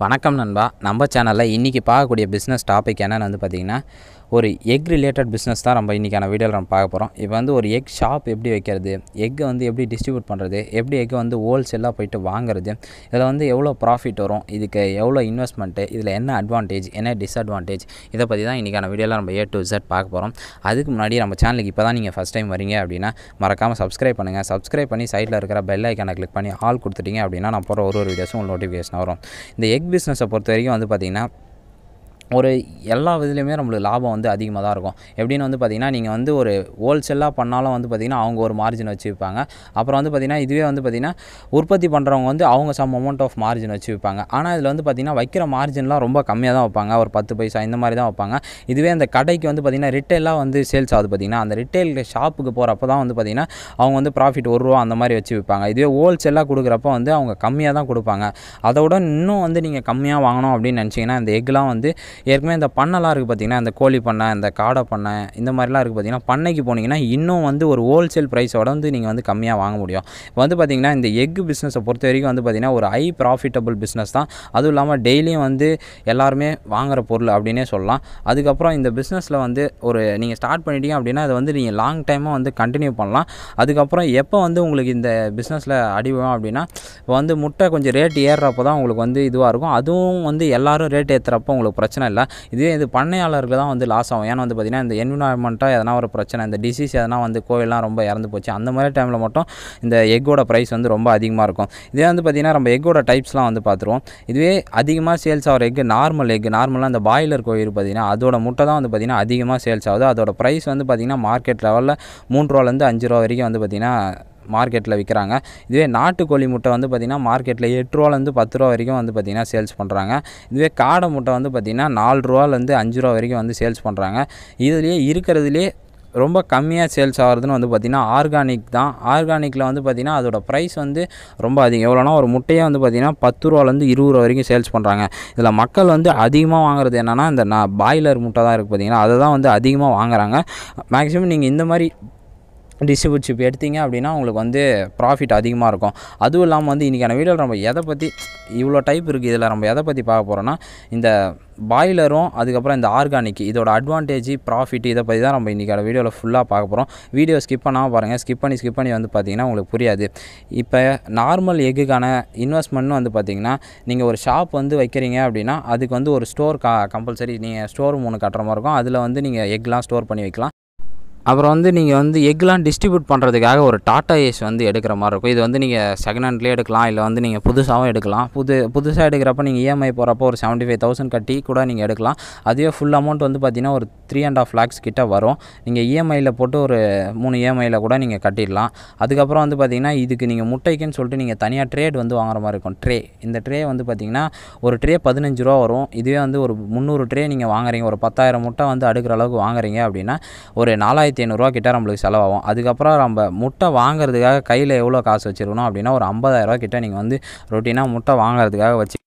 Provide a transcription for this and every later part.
வணக்கம் நண்பா. நம்ம சேனலில் இன்றைக்கி பார்க்கக்கூடிய பிஸ்னஸ் டாபிக் என்னென்னு வந்து பார்த்திங்கன்னா ஒரு எக் ரிலேட்டட் பிஸ்னஸ் தான் நம்ம இன்றைக்கான வீடியோவில் நம்ம பார்க்க போகிறோம். இப்போ வந்து ஒரு எக் ஷாப் எப்படி வைக்கிறது, எக்கை வந்து எப்படி டிஸ்ட்ரிபியூட் பண்ணுறது, எப்படி எக்கை வந்து ஹோல்சேலாக போய்ட்டு வாங்குறது, இதில் வந்து எவ்வளோ ப்ராஃபிட் வரும், இதுக்கு எவ்வளோ இன்வெஸ்ட்மெண்ட்டு, இதில் என்ன அட்வான்டேஜ் என்ன டிஸ்அட்வான்டேஜ், இதை பற்றி தான் இன்றைக்கான வீடியோவில் நம்ம A to Z பார்க்க போகிறோம். அதுக்கு முன்னாடி நம்ம சேனலுக்கு இப்போ தான் நீங்கள் ஃபஸ்ட் டைம் வரீங்க அப்படின்னா மறக்காமல் சப்ஸ்கிரைப் பண்ணுங்கள். சப்ஸ்கிரைப் பண்ணி சைடில் இருக்கிற பெல் ஐக்கானை கிளிக் பண்ணி ஆல் கொடுத்துட்டீங்க அப்படின்னா நான் போகிற ஒரு வீடியோஸும் உங்களுக்கு நோட்டிஃபிகேஷன் வரும். இந்த எக் பிஸ்னஸை பொறுத்த வரைக்கும் வந்து பார்த்திங்கன்னா ஒரு எல்லா விதத்துலையுமே நம்மளுக்கு லாபம் வந்து அதிகமாக தான் இருக்கும். எப்படின்னு வந்து பார்த்திங்கன்னா நீங்கள் வந்து ஒரு ஹோல்சேலாக பண்ணாலும் வந்து பார்த்திங்கன்னா அவங்க ஒரு மார்ஜின் வச்சு விற்பாங்க. அப்புறம் வந்து பார்த்திங்கன்னா இதுவே வந்து பார்த்திங்கன்னா உற்பத்தி பண்ணுறவங்க வந்து அவங்க சம் அமௌண்ட் ஆஃப் மார்ஜின் வச்சு விற்பாங்க. ஆனால் இதில் வந்து பார்த்திங்கன்னா வைக்கிற மார்ஜின்லாம் ரொம்ப கம்மியாக தான் வைப்பாங்க. ஒரு 10 பைசா இந்த மாதிரி தான் வைப்பாங்க. இதுவே அந்த கடைக்கு வந்து பார்த்திங்கன்னா ரிட்டெயிலாக வந்து சேல்ஸ் ஆகுது பார்த்திங்கன்னா அந்த ரிட்டெயில் ஷாப்புக்கு போகிறப்ப தான் வந்து பார்த்திங்கன்னா அவங்க வந்து ப்ராஃபிட் ₹1 அந்த மாதிரி வச்சு விற்பாங்க. இதுவே ஹோல்சேலாக கொடுக்குறப்ப வந்து அவங்க கம்மியாக தான் கொடுப்பாங்க. அதோட இன்னும் வந்து நீங்கள் கம்மியாக வாங்கணும் அப்படின்னு நினச்சிங்கன்னா இந்த எக்லாம் வந்து ஏற்கனவே இந்த பண்ணைலாம் இருக்குது பார்த்திங்கன்னா இந்த கோழி பண்ணை, இந்த காடை பண்ணை, இந்த மாதிரிலாம் இருக்குது பார்த்திங்கன்னா பண்ணைக்கு போனீங்கன்னா இன்னும் வந்து ஒரு ஹோல்சேல் ப்ரைஸோட வந்து நீங்கள் வந்து கம்மியாக வாங்க முடியும். இப்போ வந்து பார்த்திங்கன்னா இந்த எக் பிஸ்னஸை பொறுத்த வரைக்கும் வந்து பார்த்திங்கன்னா ஒரு ஹை ப்ராஃபிட்டபிள் பிஸ்னஸ் தான். அதுவும் இல்லாமல் டெய்லியும் வந்து எல்லாருமே வாங்குகிற பொருள் அப்படின்னே சொல்லலாம். அதுக்கப்புறம் இந்த பிஸ்னஸில் வந்து ஒரு நீங்கள் ஸ்டார்ட் பண்ணிட்டீங்க அப்படின்னா அதை வந்து நீங்கள் லாங் டைமாக வந்து கண்டினியூ பண்ணலாம். அதுக்கப்புறம் எப்போ வந்து உங்களுக்கு இந்த பிஸ்னஸில் அடிவோம் அப்படின்னா இப்போ வந்து முட்டை கொஞ்சம் ரேட் ஏறுறப்போ தான் உங்களுக்கு வந்து இதுவாக இருக்கும். அதுவும் வந்து எல்லோரும் ரேட் ஏற்றுறப்போ உங்களுக்கு பிரச்சனை இல்லை. இதுவே இது பண்ணையாளருக்கு தான் வந்து லாஸ் ஆகும். ஏன்னா வந்து பார்த்திங்கன்னா இந்த என்விரான்மெண்ட்டாக எதனா ஒரு பிரச்சனை, இந்த டிசீஸ் எதனா வந்து கோவில்லாம் ரொம்ப இறந்து போச்சு, அந்த மாதிரி டைமில் மட்டும் இந்த எக்கோட ப்ரைஸ் வந்து ரொம்ப அதிகமாக இருக்கும். இதே வந்து பார்த்திங்கன்னா நம்ம எக்கோட டைப்ஸ்லாம் வந்து பார்த்துருவோம். இதுவே அதிகமாக சேல்ஸ் ஆகிற எக்கு நார்மலாக இந்த பாய்லர் கோழி பார்த்திங்கன்னா அதோட முட்டை தான் வந்து பார்த்திங்கன்னா அதிகமாக சேல்ஸ் ஆகுது. அதோட ப்ரைஸ் வந்து பார்த்திங்கன்னா மார்க்கெட் லெவலில் ₹3 5 வரைக்கும் வந்து பார்த்திங்கன்னா மார்க்கெட்டில் விற்கிறாங்க. இதுவே நாட்டுக்கோழி முட்டை வந்து பார்த்திங்கன்னா மார்க்கெட்டில் ₹8 10 வரைக்கும் வந்து பார்த்திங்கன்னா சேல்ஸ் பண்ணுறாங்க. இதுவே காடை முட்டை வந்து பார்த்திங்கன்னா ₹4 5 வரைக்கும் வந்து சேல்ஸ் பண்ணுறாங்க. இதுலேயே இருக்கிறதுலே ரொம்ப கம்மியாக சேல்ஸ் ஆகிறதுன்னு வந்து பார்த்திங்கன்னா ஆர்கானிக் தான். ஆர்கானிக்கில் வந்து பார்த்திங்கன்னா அதோட ப்ரைஸ் வந்து ரொம்ப அதிகம். எவ்வளோனா ஒரு முட்டையே வந்து பார்த்திங்கன்னா ₹10 20 வரைக்கும் சேல்ஸ் பண்ணுறாங்க. இதில் மக்கள் வந்து அதிகமாக வாங்குறது என்னென்னா இந்த பாய்லர் முட்டை தான் இருக்குது பார்த்திங்கன்னா அதை தான் வந்து அதிகமாக வாங்குறாங்க. மேக்ஸிமம் நீங்கள் இந்த மாதிரி டிஸ்ட்ரிபியூட்ஷிப் எடுத்தீங்க அப்படின்னா உங்களுக்கு வந்து ப்ராஃபிட் அதிகமாக இருக்கும். அதுவும் இல்லாமல் வந்து இன்றைக்கான வீடியோவில் நம்ம எதை பற்றி இவ்வளோ டைப் இருக்குது, இதில் நம்ம எதை பற்றி பார்க்க போகிறோன்னா இந்த பாய்லரும் அதுக்கப்புறம் இந்த ஆர்கானிக் இதோட அட்வான்டேஜ் ப்ராஃபிட் இதை பற்றி தான் நம்ம இன்றைக்கான வீடியோவில் ஃபுல்லாக பார்க்க போகிறோம். வீடியோ ஸ்கிப் பண்ணாமல் பாருங்கள். ஸ்கிப் பண்ணி வந்து பார்த்திங்கன்னா உங்களுக்கு புரியாது. இப்போ நார்மல் எக்குக்கான இன்வெஸ்ட்மெண்ட்னு வந்து பார்த்திங்கன்னா நீங்கள் ஒரு ஷாப் வந்து வைக்கிறீங்க அப்படின்னா அதுக்கு வந்து ஒரு ஸ்டோர் கம்பல்சரி நீங்கள் ஸ்டோர் 3 கட்டுற மாதிரி இருக்கும். அதில் வந்து நீங்கள் எக்லாம் ஸ்டோர் பண்ணி வைக்கலாம். அப்புறம் வந்து நீங்கள் வந்து எக்லாம் டிஸ்ட்ரிபியூட் பண்ணுறதுக்காக ஒரு டாட்டா ஏஸ் வந்து எடுக்கிற மாதிரி இருக்கும். இது வந்து நீங்கள் செகண்ட் ஹேண்ட்லேயே எடுக்கலாம், இல்லை வந்து நீங்கள் புதுசாகவும் எடுக்கலாம். புதுசாக எடுக்கிறப்ப நீங்கள் EMI போகிறப்போ ஒரு 75,000 கட்டி கூட நீங்கள் எடுக்கலாம். அதுவே ஃபுல் அமௌண்ட் வந்து பார்த்திங்கன்னா ஒரு 3.5 lakhs கிட்ட வரும். நீங்கள் EMIயில் போட்டு ஒரு 3 EMIயில் கூட நீங்கள் கட்டிடலாம். அதுக்கப்புறம் வந்து பார்த்திங்கன்னா இதுக்கு நீங்கள் முட்டைக்குன்னு சொல்லிட்டு நீங்கள் தனியாக ட்ரேட் வந்து வாங்குற மாதிரி இருக்கும். இந்த ட்ரே வந்து பார்த்திங்கன்னா ஒரு ட்ரே ₹15 வரும். இதுவே வந்து ஒரு 300 ட்ரே நீங்கள் வாங்குறீங்க, ஒரு 10,000 முட்டை வந்து அடுக்கிற அளவுக்கு வாங்குறீங்க அப்படின்னா ஒரு ₹4,500 கிட்ட நம்மளுக்கு செலவாகும். அதுக்கப்புறம் நம்ம முட்டை வாங்குறதுக்காக கையில் எவ்வளோ காசு வச்சுருக்கணும் அப்படின்னா ஒரு ₹50,000 கிட்ட நீங்கள் வந்து ரொட்டீனாக முட்டை வாங்குறதுக்காக வச்சு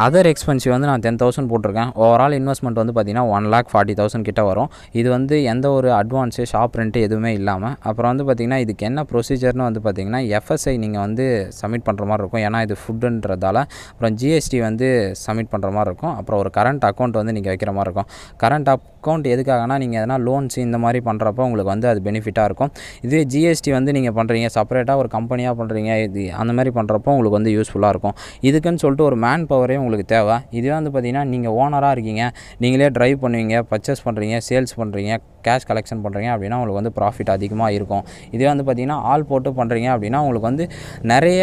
அதர் எக்ஸ்பென்சிவ் வந்து நான் 10,000 போட்டிருக்கேன். ஓவரால் இன்வெஸ்ட்மெண்ட் வந்து பார்த்திங்கன்னா 1,40,000 கிட்ட வரும். இது வந்து எந்த ஒரு அட்வான்ஸு ஷாப் ரெண்ட்டு எதுவுமே இல்லாமல். அப்புறம் வந்து பார்த்திங்கன்னா இதுக்கு என்ன ப்ரொசீஜர்னு வந்து பார்த்திங்கன்னா FSI நீங்கள் வந்து சப்மிட் பண்ணுற மாதிரி இருக்கும். ஏன்னா இது ஃபுட்டுன்றதால. அப்புறம் GST வந்து சப்மிட் பண்ணுற மாதிரி இருக்கும். அப்புறம் ஒரு கரண்ட் அக்கௌண்ட் வந்து நீங்கள் வைக்கிற மாதிரி இருக்கும். கரண்ட் அக்கௌண்ட் எதுக்காகனா நீங்கள் எதனா லோன்ஸ் இந்த மாதிரி பண்ணுறப்போ உங்களுக்கு வந்து அது பெனிஃபிட்டாக இருக்கும். இதுவே GST வந்து நீங்கள் பண்ணுறீங்க செப்பரேட்டாக ஒரு கம்பெனியாக பண்ணுறீங்க, இது அந்த மாதிரி பண்ணுறப்போ உங்களுக்கு வந்து யூஸ்ஃபுல்லாக இருக்கும். இதுக்குன்னு சொல்லிட்டு ஒரு மேன் பவரே உங்களுக்கு தேவை. இதுவே வந்து பார்த்திங்கன்னா நீங்கள் ஓனராக இருக்கீங்க, நீங்களே ட்ரைவ் பண்ணுவீங்க, பர்ச்சேஸ் பண்ணுறீங்க, சேல்ஸ் பண்ணுறீங்க, கேஷ் கலெக்ஷன் பண்ணுறீங்க அப்படின்னா உங்களுக்கு வந்து ப்ராஃபிட் அதிகமாக இருக்கும். இதே வந்து பார்த்திங்கன்னா ஆள் போட்டு பண்ணுறீங்க அப்படின்னா உங்களுக்கு வந்து நிறைய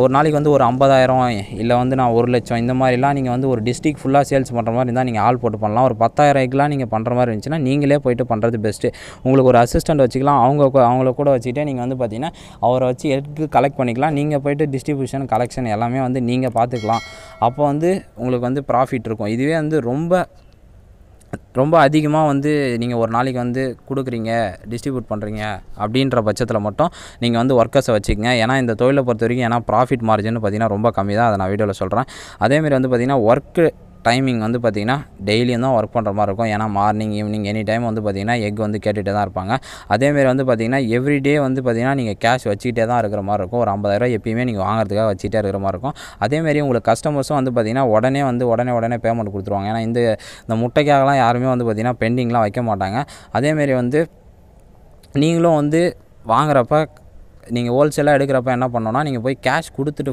ஒரு நாளைக்கு வந்து ஒரு 50,000 இல்லை வந்து நான் 1,00,000 இந்த மாதிரிலாம் நீங்கள் வந்து ஒரு டிஸ்ட்ரிக்ட் ஃபுல்லாக சேல்ஸ் பண்ணுற மாதிரி இருந்தால் நீங்கள் ஆள் போட்டு பண்ணலாம். ஒரு 10,000 எக்லாம் நீங்கள் பண்ணுற மாதிரி இருந்துச்சுன்னா நீங்களே போய்ட்டு பண்ணுறது பெஸ்ட்டு. உங்களுக்கு ஒரு அசிஸ்டண்ட் வச்சுக்கலாம். அவங்கள கூட வச்சுக்கிட்டே நீங்கள் வந்து பார்த்திங்கன்னா அவரை வச்சு எக்கு கலெக்ட் பண்ணிக்கலாம். நீங்கள் போய்ட்டு டிஸ்ட்ரிபியூஷன் கலெக்ஷன் எல்லாமே வந்து நீங்கள் பார்த்துக்கலாம். அப்போ வந்து உங்களுக்கு வந்து ப்ராஃபிட் இருக்கும். இதுவே வந்து ரொம்ப அதிகமாக வந்து நீங்கள் ஒரு நாளைக்கு வந்து கொடுக்குறீங்க, டிஸ்ட்ரிபியூட் பண்ணுறீங்க அப்படின்ற பட்சத்தில் மட்டும் நீங்கள் வந்து ஒர்க்கர்ஸை வச்சுக்கங்க. ஏன்னா இந்த தொழிலை பொறுத்த வரைக்கும் ப்ராஃபிட் மார்ஜின் பார்த்திங்கன்னா ரொம்ப கம்மி தான். அதை நான் வீடியோவில் சொல்கிறேன். அதேமாதிரி வந்து பார்த்திங்கன்னா ஒர்க்கு டைமிங் வந்து பார்த்திங்கன்னா டெய்லியும் தான் ஒர்க் பண்ணுற மாதிரி இருக்கும். ஏன்னா மார்னிங் ஈவினிங் எனி டைம் வந்து பார்த்திங்கன்னா எக் வந்து கேட்டுகிட்டே தான் இருப்பாங்க. அதேமாரி வந்து பார்த்திங்கன்னா எவ்ரிடே வந்து பார்த்திங்கன்னா நீங்கள் கேஷ் வச்சுக்கிட்டே தான் இருக்கிற மாதிரி இருக்கும். ஒரு 50,000 எப்பயுமே நீங்கள் வாங்குறதுக்காக வச்சுக்கிட்டே இருக்கிற மாதிரி இருக்கும். அதேமாரி உங்களுக்கு கஸ்டமர்ஸும் வந்து பார்த்திங்கன்னா உடனே பேமெண்ட் கொடுத்துருவாங்க. ஏன்னா இந்த முட்டைக்காகலாம் யாருமே வந்து பார்த்திங்கன்னா பெண்டிங்லாம் வைக்க மாட்டாங்க. அதேமாரி வந்து நீங்களும் வந்து வாங்குறப்ப நீங்கள் ஹோல்சேலாக எடுக்கிறப்ப என்ன பண்ணணும்னா நீங்கள் போய்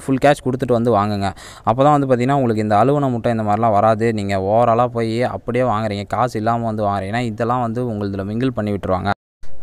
ஃபுல் கேஷ் கொடுத்துட்டு வந்து வாங்குங்க. அப்போ தான் வந்து பார்த்திங்கன்னா உங்களுக்கு இந்த அலுவன முட்டை இந்த மாதிரிலாம் வராது. நீங்கள் ஓவராலாக போய் அப்படியே வாங்குறீங்க, காசு இல்லாமல் வந்து வாங்குறீங்கன்னா இதெல்லாம் வந்து உங்களுதில் மிங்கிள் பண்ணி விட்டுருவாங்க.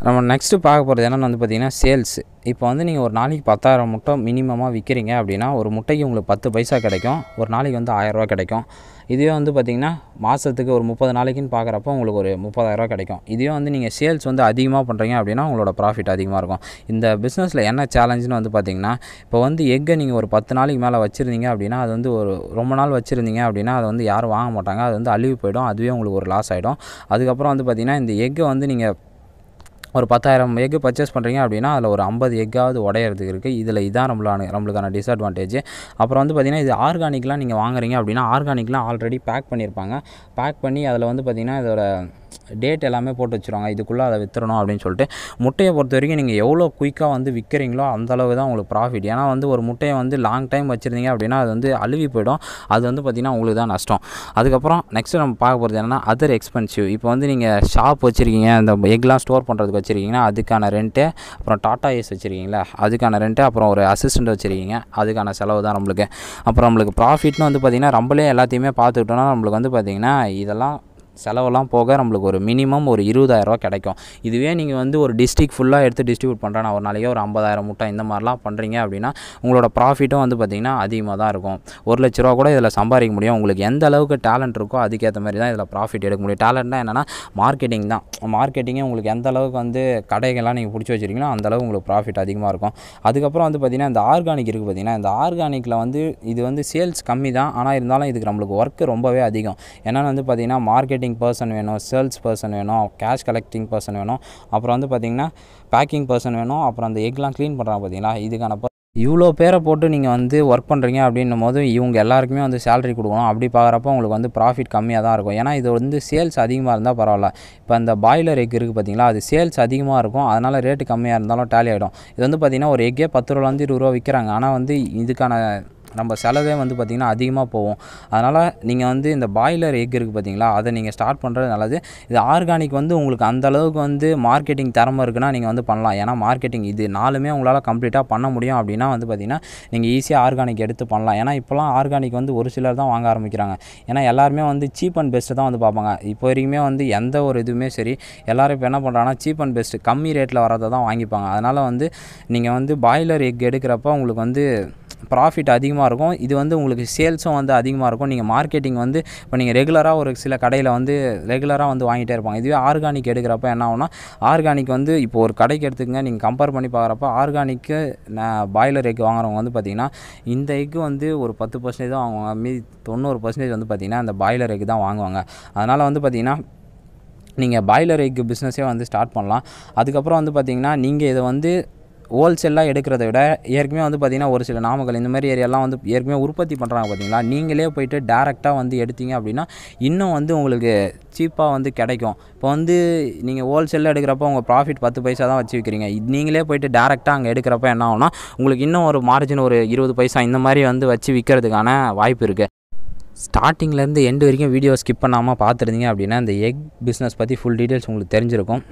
நம்ம நெக்ஸ்ட்டு பார்க்க போகிறது என்னென்னு வந்து பார்த்திங்கன்னா சேல்ஸ். இப்போ வந்து நீங்கள் ஒரு நாளைக்கு 10,000 முட்டை மினிமமாக விற்கிறீங்க அப்படின்னா ஒரு முட்டைக்கு உங்களுக்கு 10 பைசா கிடைக்கும். ஒரு நாளைக்கு வந்து 1000 ரூபா கிடைக்கும். இதுவே வந்து பார்த்திங்கன்னா மாதத்துக்கு ஒரு 30 நாளைக்குன்னு பார்க்குறப்போ உங்களுக்கு ஒரு 30,000 கிடைக்கும். இதுவே வந்து நீங்கள் சேல்ஸ் வந்து அதிகமாக பண்ணுறீங்க அப்படின்னா உங்களோட ப்ராஃபிட் அதிகமாக இருக்கும். இந்த பிஸ்னஸில் என்ன சேலஞ்சுன்னு வந்து பார்த்திங்கன்னா இப்போ வந்து எக்கை நீங்கள் ஒரு 10 நாளைக்கு மேலே வச்சுருந்தீங்க அப்படின்னா அது வந்து ஒரு ரொம்ப நாள் வச்சுருந்தீங்க அப்படின்னா அது வந்து யாரும் வாங்க மாட்டாங்க. அது வந்து அழிவு போயிடும். அதுவே உங்களுக்கு ஒரு லாஸ் ஆகிடும். அதுக்கப்புறம் வந்து பார்த்திங்கன்னா இந்த எக்கை வந்து நீங்கள் ஒரு 10,000 எக்கு பர்ச்சேஸ் பண்ணுறீங்க அப்படின்னா அதில் ஒரு 50 எக்காவது உடையிறதுக்கு இருக்குது. இதான் நம்மளுக்கான டிஸ்அட்வான்டேஜ். அப்புறம் வந்து பார்த்திங்கன்னா இது ஆர்கானிக்லாம் நீங்கள் வாங்குறீங்க அப்படின்னா ஆர்கானிக்லாம் ஆல்ரெடி பேக் பண்ணியிருப்பாங்க. பேக் பண்ணி அதில் வந்து பார்த்திங்கன்னா இதோட டேட் எல்லாமே போட்டு வச்சுருவாங்க. இதுக்குள்ளே அதை விற்றுறணும் அப்படின்னு சொல்லிட்டு. முட்டையை பொறுத்த வரைக்கும் நீங்கள் எவ்வளோ குயிக்காக வந்து விற்கிறீங்களோ அந்தளவு தான் உங்களுக்கு ப்ராஃபிட். ஏன்னா வந்து ஒரு முட்டையை வந்து லாங் டைம் வச்சுருந்தீங்க அப்படின்னா அது வந்து அழுவி போயிடும். அது வந்து பார்த்திங்கன்னா உங்களுக்கு தான் நஷ்டம். அதுக்கப்புறம் நெக்ஸ்ட்டு நம்ம பார்க்க போகிறது என்னென்னா அதர் எக்ஸ்பென்சிவ். இப்போ வந்து நீங்கள் ஷாப் வச்சுருக்கீங்க, இந்த எக்லாம் ஸ்டோர் பண்ணுறதுக்கு வச்சுருக்கீங்கன்னா அதுக்கான ரெண்ட்டு, அப்புறம் டாட்டா ஏஸ் வச்சுருக்கீங்களா அதுக்கான ரெண்ட்டு, அப்புறம் ஒரு அசிஸ்டண்ட் வச்சுருக்கீங்க அதுக்கான செலவு தான் நம்மளுக்கு. அப்புறம் நம்மளுக்கு ப்ராஃபிட்னு வந்து பார்த்திங்கன்னா நம்மளே எல்லாத்தையுமே பார்த்துக்கிட்டோன்னா நம்மளுக்கு வந்து பார்த்திங்கன்னா இதெல்லாம் செலவெல்லாம் போக நம்மளுக்கு ஒரு மினிமம் ஒரு 20,000 கிடைக்கும். இதுவே நீங்கள் வந்து ஒரு டிஸ்ட்ரிக்ட் ஃபுல்லாக எடுத்து டிஸ்ட்ரிபியூட் பண்ணுறேன், நான் ஒரு நாளைக்கு ஒரு 50,000 முட்டை இந்த மாதிரிலாம் பண்ணுறீங்க அப்படின்னா உங்களோட ப்ராஃபிட்டும் வந்து பார்த்திங்கன்னா அதிகமாக தான் இருக்கும். 1,00,000 ரூபா கூட இதில் சம்பாதிக்க முடியும். உங்களுக்கு எந்த அளவுக்கு டேலண்ட் இருக்கோ அதுக்கேற்ற மாதிரி தான் இதில் ப்ராஃபிட் எடுக்க முடியும். டேலண்ட்னா என்னென்னா மார்க்கெட்டிங் தான். மார்க்கெட்டிங்கே உங்களுக்கு எந்த அளவுக்கு வந்து கடைகள்லாம் நீங்கள் பிடிச்சி வச்சுருக்கீங்களோ அந்தளவுக்கு உங்களுக்கு ப்ராஃபிட் அதிகமாக இருக்கும். அதுக்கப்புறம் வந்து பார்த்திங்கன்னா இந்த ஆர்கானிக் இருக்குது பார்த்திங்கன்னா, இந்த ஆர்கானிக்கில் வந்து இது வந்து சேல்ஸ் கம்மி தான். ஆனால் இருந்தாலும் இதுக்கு நம்மளுக்கு ஒர்க்கு ரொம்பவே அதிகம். ஏன்னா வந்து பார்த்திங்கன்னா மார்க்கெட்டிங் பர்சன் வேணும், சேல்ஸ் பர்சன் வேணும், கேஷ் கலெக்டிங் பர்சன் வேணும், அப்புறம் வந்து பார்த்திங்கன்னா பேக்கிங் பர்சன் வேணும், அப்புறம் அந்த எக்லாம் க்ளீன் பண்ணுறாங்க பார்த்திங்களா இதுக்கான இவ்வளோ பேரை போட்டு நீங்கள் வந்து ஒர்க் பண்ணுறீங்க அப்படின்னும் போது இவங்க எல்லாருக்குமே வந்து சேலரி கொடுக்கணும். அப்படி பார்க்குறப்போ உங்களுக்கு வந்து ப்ராஃபிட் கம்மியாக தான் இருக்கும். ஏன்னா இது வந்து சேல்ஸ் அதிகமாக இருந்தால் பரவாயில்ல. இப்போ அந்த பாய்லர் எக் இருக்குது பார்த்திங்களா, அது சேல்ஸ் அதிகமாக இருக்கும். அதனால் ரேட்டு கம்மியாக இருந்தாலும் டேலி ஆகிடும். இது வந்து பார்த்திங்கன்னா ஒரு எக்கே 10 ரூபாலேருந்து 20 ரூபா விற்கிறாங்க. ஆனால் வந்து இதுக்கான நம்ம செலவே வந்து பார்த்திங்கன்னா அதிகமாக போகும். அதனால் நீங்கள் வந்து இந்த பாய்லர் எக் இருக்குது பார்த்திங்களா அதை நீங்கள் ஸ்டார்ட் பண்ணுறது நல்லது. இது ஆர்கானிக் வந்து உங்களுக்கு அந்தளவுக்கு வந்து மார்க்கெட்டிங் திறமை இருக்குன்னா நீங்கள் வந்து பண்ணலாம். ஏன்னா மார்க்கெட்டிங் இது 4மே உங்களால் கம்ப்ளீட்டாக பண்ண முடியும் அப்படின்னா வந்து பார்த்திங்கன்னா நீங்கள் ஈஸியாக ஆர்கானிக் எடுத்து பண்ணலாம். ஏன்னா இப்போலாம் ஆர்கானிக் வந்து ஒரு சிலர் தான் வாங்க ஆரம்பிக்கிறாங்க. ஏன்னா எல்லாருமே வந்து சீப் அண்ட் பெஸ்ட்டு தான் வந்து பார்ப்பாங்க. இப்போ வரைக்குமே வந்து எந்த ஒரு இதுவுமே சரி எல்லோரும் இப்போ என்ன பண்ணுறாங்கன்னா சீப் அண்ட் பெஸ்ட்டு கம்மி ரேட்டில் வரதை தான் வாங்கிப்பாங்க. அதனால் வந்து நீங்கள் வந்து பாய்லர் எக் எடுக்கிறப்ப உங்களுக்கு வந்து ப்ராஃபிட் அதிகமாக இருக்கும். இது வந்து உங்களுக்கு சேல்ஸும் வந்து அதிகமாக இருக்கும். நீங்கள் மார்க்கெட்டிங் வந்து இப்போ நீங்கள் ரெகுலராக ஒரு சில கடையில் வந்து ரெகுலராக வந்து வாங்கிட்டே இருப்பாங்க. இதுவே ஆர்கானிக் எடுக்கிறப்ப என்ன ஆகும்னா ஆர்கானிக் வந்து இப்போ ஒரு கடைக்கு எடுத்துக்கங்க, நீங்கள் கம்பேர் பண்ணி பார்க்குறப்ப ஆர்கானிக்கு பாய்லர் எக் வாங்குறவங்க வந்து பார்த்திங்கன்னா இந்த எக்கு வந்து ஒரு 10% தான் வாங்குவாங்க. மீதி 90% வந்து பார்த்திங்கன்னா அந்த பாய்லர் எக் தான் வாங்குவாங்க. அதனால் வந்து பார்த்திங்கன்னா நீங்கள் பாய்லர் எக் பிஸ்னஸே வந்து ஸ்டார்ட் பண்ணலாம். அதுக்கப்புறம் வந்து பார்த்திங்கன்னா நீங்கள் இதை வந்து ஹோல்சேலாக எடுக்கிறத விட ஏற்கனவே வந்து பார்த்திங்கன்னா ஒரு சில நாமக்கல் இந்த மாதிரி ஏரியாலாம் வந்து ஏற்கனவே உற்பத்தி பண்ணுறாங்க பார்த்திங்களா, நீங்களே போய்ட்டு டேரெக்டாக வந்து எடுத்தீங்க அப்படின்னா இன்னும் வந்து உங்களுக்கு சீப்பாக வந்து கிடைக்கும். இப்போ வந்து நீங்கள் ஹோல்சேலில் எடுக்கிறப்ப உங்கள் ப்ராஃபிட் 10 பைசா தான் வச்சு விற்கிறீங்க. நீங்களே போய்ட்டு டேரெக்டாக அங்கே எடுக்கிறப்ப என்ன ஆகும்னா உங்களுக்கு இன்னும் ஒரு மார்ஜின் ஒரு 20 பைசா இந்த மாதிரி வந்து வச்சு விற்கிறதுக்கான வாய்ப்பு இருக்குது. ஸ்டார்டிங்லேருந்து எண்டு வரைக்கும் வீடியோ ஸ்கிப் பண்ணாமல் பார்த்துருந்தீங்க அப்படின்னா இந்த எக் பிஸ்னஸ் பற்றி ஃபுல் டீட்டெயில்ஸ் உங்களுக்கு தெரிஞ்சிருக்கும்.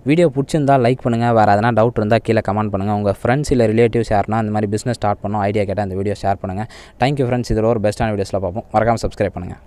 வீடியோ பிடிச்சிருந்தால் லைக் பண்ணுங்கள். வேறு எதனா டவுட் இருந்தால் கீழே கமெண்ட் பண்ணுங்கள். உங்கள் ஃப்ரெண்ட்ஸ் இல்லை ரிலேட்டிவ்ஸ் யாருன்னா இந்த மாதிரி பிஸ்னஸ் ஸ்டார்ட் பண்ணணும் ஐடியா கேட்டால் அந்த வீடியோ ஷேர் பண்ணுங்கள். Thank you friends. இதில் ஒரு பெஸ்ட்டான வீடியோஸில் பார்ப்போம். மறக்காமல் சப்ஸ்கிரைப் பண்ணுங்கள்.